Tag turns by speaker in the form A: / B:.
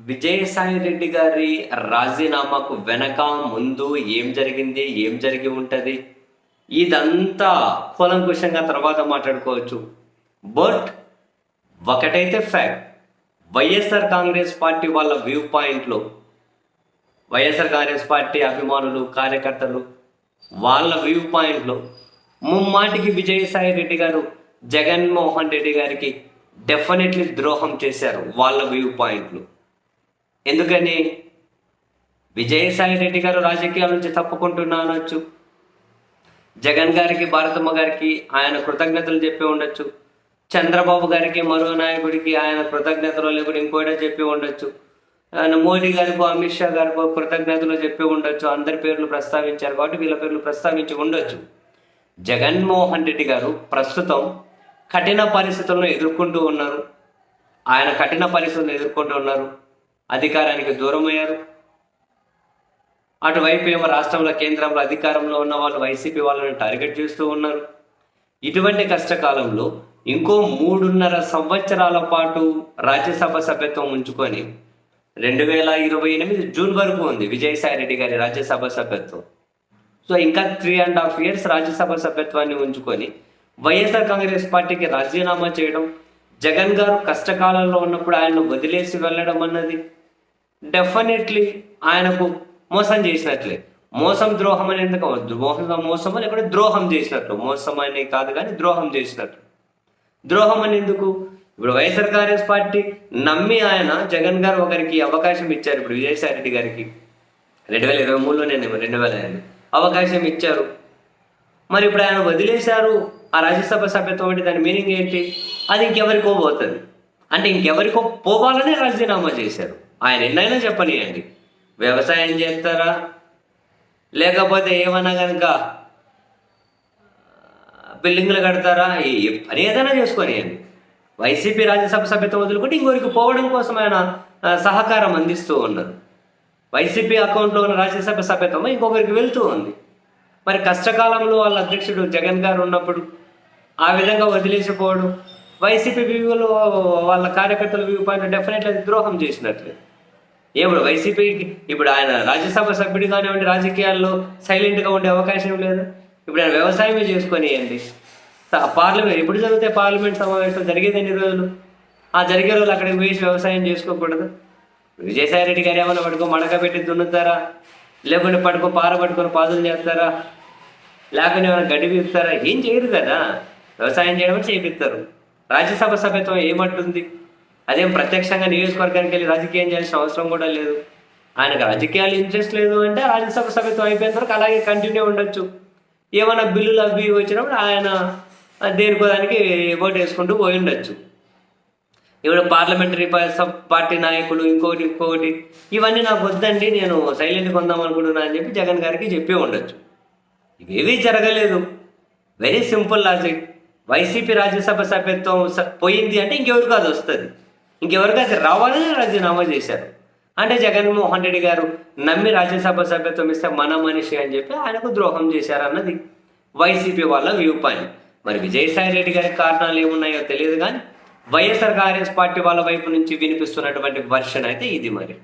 A: విజయసాయి రెడ్డి గారి రాజీనామాకు వెనక, ముందు ఏం జరిగింది? ఏం జరిగి ఉంటది? ఇదంతా కూలంకుషంగా తర్వాత మాట్లాడుకోవచ్చు. బట్ ఒకటైతే ఫ్యాక్ట్, వైఎస్ఆర్ కాంగ్రెస్ పార్టీ వాళ్ళ వ్యూ పాయింట్లో, వైఎస్ఆర్ కాంగ్రెస్ పార్టీ అభిమానులు, కార్యకర్తలు వాళ్ళ వ్యూ పాయింట్లో ముమ్మాటికి విజయసాయి రెడ్డి గారు జగన్మోహన్ రెడ్డి గారికి డెఫినెట్లీ ద్రోహం చేశారు వాళ్ళ వ్యూ పాయింట్లు. ఎందుకని? విజయసాయి రెడ్డి గారు రాజకీయాల నుంచి తప్పుకుంటున్నా అనొచ్చు, జగన్ గారికి, భారతమ్మ గారికి ఆయన కృతజ్ఞతలు చెప్పి ఉండొచ్చు, చంద్రబాబు గారికి, మరో నాయకుడికి ఆయన కృతజ్ఞతలు లేకుండా ఇంకోటో చెప్పి ఉండొచ్చు, ఆయన మోడీ గారికో, అమిత్ షా గారికో కృతజ్ఞతలు చెప్పి ఉండొచ్చు. అందరి పేర్లు ప్రస్తావించారు కాబట్టి వీళ్ళ పేర్లు ప్రస్తావించి ఉండొచ్చు. జగన్మోహన్ రెడ్డి గారు ప్రస్తుతం కఠిన పరిస్థితులను ఎదుర్కొంటూ ఉన్నారు. ఆయన కఠిన పరిస్థితులను ఎదుర్కొంటూ ఉన్నారు. అధికారానికి దూరమయ్యారు. అటువైపు ఏమో రాష్ట్రంలో, కేంద్రంలో అధికారంలో ఉన్న వాళ్ళు వైసీపీ వాళ్ళని టార్గెట్ చేస్తూ ఉన్నారు. ఇటువంటి కష్టకాలంలో ఇంకో 3.5 సంవత్సరాల పాటు రాజ్యసభ సభ్యత్వం ఉంచుకొని 2028 జూన్ వరకు ఉంది విజయసాయి రెడ్డి గారి రాజ్యసభ సభ్యత్వం. సో ఇంకా 3.5 years రాజ్యసభ సభ్యత్వాన్ని ఉంచుకొని వైఎస్ఆర్ కాంగ్రెస్ పార్టీకి రాజీనామా చేయడం, జగన్ గారు కష్టకాలంలో ఉన్నప్పుడు ఆయనను వదిలేసి వెళ్ళడం అన్నది డెఫినెట్లీ ఆయనకు మోసం చేసినట్లే. మోసం, ద్రోహం అని ఎందుకు? మోసం అని ఇక్కడ ద్రోహం చేసినట్లు. మోసం అని కాదు కానీ ద్రోహం చేసినట్లు. ద్రోహం అని ఎందుకు? ఇప్పుడు వైఎస్ఆర్ కాంగ్రెస్ పార్టీ నమ్మి ఆయన జగన్ గారు ఒకరికి అవకాశం ఇచ్చారు. ఇప్పుడు విజయసాయి రెడ్డి గారికి 2023లోనే 2000 అవకాశం ఇచ్చారు. మరి ఇప్పుడు ఆయన వదిలేశారు ఆ రాజ్యసభ సభ్యత్వం. అంటే దాని మీనింగ్ ఏంటి? అది ఇంకెవరికో పోతుంది. అంటే ఇంకెవరికో పోవాలనే రాజీనామా చేశారు. ఆయన ఎన్నైనా చెప్పనియండి, వ్యవసాయం చేస్తారా, లేకపోతే ఏమన్నా కనుక బిల్డింగ్లు కడతారా, పని ఏదైనా చేసుకొనియండి. వైసీపీ రాజ్యసభ సభ్యత్వం వదులుకుంటే ఇంకొకరికి పోవడం కోసం ఆయన సహకారం అందిస్తూ ఉన్నారు. వైసీపీ అకౌంట్లో ఉన్న రాజ్యసభ సభ్యత్వం ఇంకొకరికి వెళ్తూ ఉంది. మరి కష్టకాలంలో వాళ్ళ అధ్యక్షుడు జగన్ గారు ఉన్నప్పుడు ఆ విధంగా వదిలేసిపోవడం వైసీపీ వ్యూలో వాళ్ళ కార్యకర్తల వ్యూ పాయింట్ డెఫినెట్లీ అది ద్రోహం చేసినట్లే. ఇప్పుడు వైసీపీకి ఇప్పుడు ఆయన రాజ్యసభ సభ్యుడు కానివ్వండి, రాజకీయాల్లో సైలెంట్గా ఉండే అవకాశం లేదు. ఇప్పుడు ఆయన వ్యవసాయమే చేసుకొనియండి. పార్లమెంట్ ఇప్పుడు జరిగితే పార్లమెంట్ సమావేశం జరిగేది ఎన్ని రోజులు? ఆ జరిగే రోజులు అక్కడికి పోయి వ్యవసాయం చేసుకోకూడదు. విజయసాయి రెడ్డి గారు ఏమైనా పడుకో మడక పెట్టి దున్నుతారా, లేకుంటే పార పట్టుకొని పాదులు చేస్తారా, లేకుంటే ఏమైనా గడ్డి పీపుతారా? ఏం చేయరు కదా. వ్యవసాయం చేయడం చేపిస్తారు. రాజ్యసభ సభ్యత్వం ఏమంటుంది? అదేం ప్రత్యక్షంగా నియోజకవర్గానికి వెళ్ళి రాజకీయం చేయాల్సిన అవసరం కూడా లేదు. ఆయనకు రాజకీయాలు ఇంట్రెస్ట్ లేదు అంటే రాజ్యసభ సభ్యత్వం అయిపోయిన వరకు అలాగే కంటిన్యూ ఉండొచ్చు. ఏమైనా బిల్లులు అవి వచ్చినప్పుడు ఆయన దేనికో దానికి ఓటు వేసుకుంటూ పోయి ఉండొచ్చు. ఇప్పుడు పార్లమెంటరీ పార్టీ నాయకులు ఇంకోటి ఇవన్నీ నాకు వద్దండి, నేను సైలెంట్గా కొందాం అనుకుంటున్నా అని చెప్పి జగన్ గారికి చెప్పి ఉండొచ్చు. ఇవేవీ జరగలేదు. Very simple logic. YCP Rajya Sabha సభ్యత్వం పోయింది అంటే ఇంకెవరికి అది వస్తుంది. ఇంకెవరికి అది రావాలని రాజీనామా చేశారు. అంటే జగన్మోహన్ రెడ్డి గారు నమ్మి రాజ్యసభ సభ్యత్వం ఇస్తే మన మనిషి అని చెప్పి ఆయనకు ద్రోహం చేశారన్నది వైసీపీ వాళ్ళ వ్యూ పాయింట్. మరి విజయసాయి రెడ్డి గారికి కారణాలు ఏమున్నాయో తెలియదు కానీ వైఎస్ఆర్ కాంగ్రెస్ పార్టీ వాళ్ళ వైపు నుంచి వినిపిస్తున్నటువంటి వర్షన్ అయితే ఇది మరి.